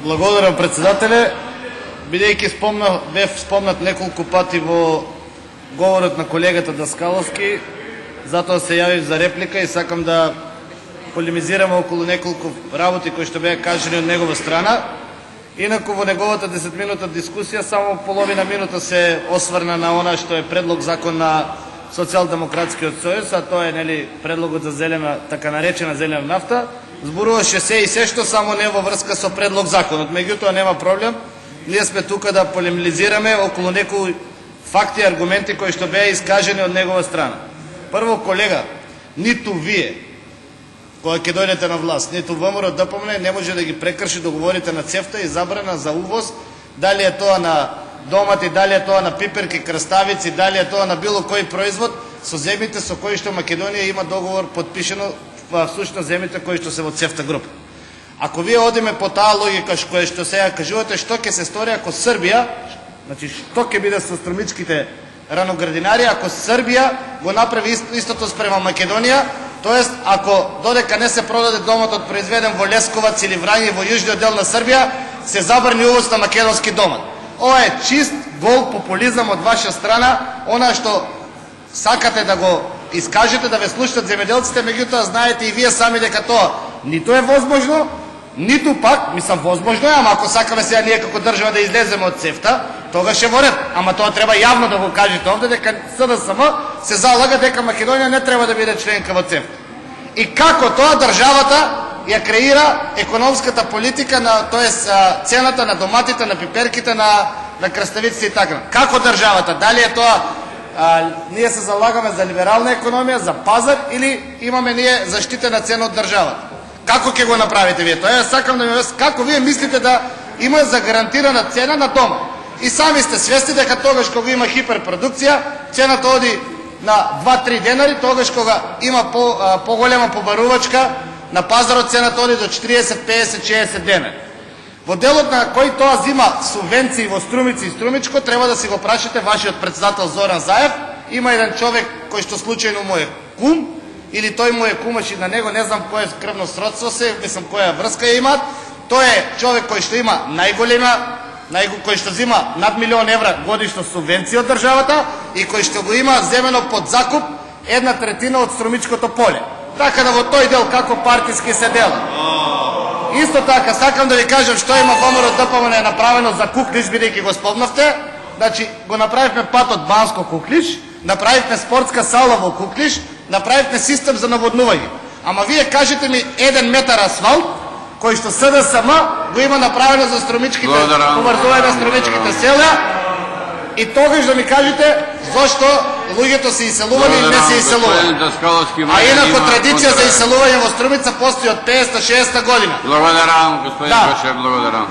Благодарам, председателе. Бидејќи бев спомнат неколку пати во говорот на колегата Даскаловски, затоа се јавив за реплика и сакам да полемизираме околу неколку работи кои што беа кажани од негова страна. Инаку во неговата 10-минутна дискусија само половина минута се осврна на она што е предлог закон на Социјалдемократскиот сојуз, а тоа е предлогот за зелена, така наречена зелена нафта. Зборуваше се и се што, само не во врска со предлог законот. Меѓутоа нема проблем. Ние сме тука да полемизираме околу некои факти и аргументи кои што беа искажени од негова страна. Прво, колега, ниту вие, кога ќе дојдете на власт, ниту ВМРО ДПМН не може да ги прекрши договорите на ЦЕФТА и забрана за увоз, дали е тоа на домати, дали е тоа на пиперки, краставици, дали е тоа на било кој производ, со земите со кои што Македонија има договор подпишено, всушност земите кои што се во ЦЕФТА група. Ако вие одиме по таа логика која што сега кажувате, што ќе се стори ако Србија, значи што ќе биде со струмичките раноградинари, ако Србија го направи истото спрема Македонија, тоест ако додека не се продаде доматот произведен во Лесковац или Врање во јужниот дел на Србија, се забрани увоз на македонски домат. Ова е чист гол популизам од ваша страна, она што сакате да го искажете, да ве слушнат земјоделците, меѓутоа знаете и вие сами дека тоа ниту е возможно, ниту пак, мислам, возможно е, ама ако сакаме сега ние како држава да излеземе од ЦЕФТА, тогаш е во ред. Ама тоа треба јавно да го кажете овде, дека СДСМ се залага дека Македонија не треба да биде членка во ЦЕФТА. И како тоа државата ја креира економската политика, тоест цената на доматите, на пиперките, на краставиците и така. Како државата? Дали е тоа ние се залагаме за либерална економија, за пазар, или имаме ние заштитена цена од државата? Како ќе го направите вие тоа? Сакам да ми обясните како вие мислите да има загарантирана цена на дома. И сами сте свесни дека тогаш кога има хиперпродукција, цената оди на 2-3 денари, тогаш кога има поголема побарувачка на пазарот, цената оди до 40, 50, 60 денари. Во делот на кој тоа зима субвенции во Струмици и Струмичко, треба да си го прашате вашиот председател Зоран Заев. Има еден човек кој што случајно му е кум, или тој му е кумаш и на него, не знам кој крвно сродство се, мислам која врска ја имаат. Тој е човек кој што има кој што зима над 1 милион евра годишно субвенција од државата и кој што го има земено под закуп 1/3 од Струмичкото поле. Така да во тој дел како партиски се дела. Исто така, сакам да ви кажам што има ВМРО ДПМН направено за Куклиш, бидејќи го спомнавте. Значи, го направивме пат од Банско Куклиш, направивме спортска сала во Куклиш, направивме систем за наводнување. Ама вие кажете ми 1 метар асфалт, кој што СДСМ го има направено за струмичките, поврзување на струмичките села, и тогаш да ми кажете зошто луѓето се иселувани или не се иселувани. А инако традиција за иселување во Струмица постои од 50-60 година. Благодарам, господин Кошев, благодарам.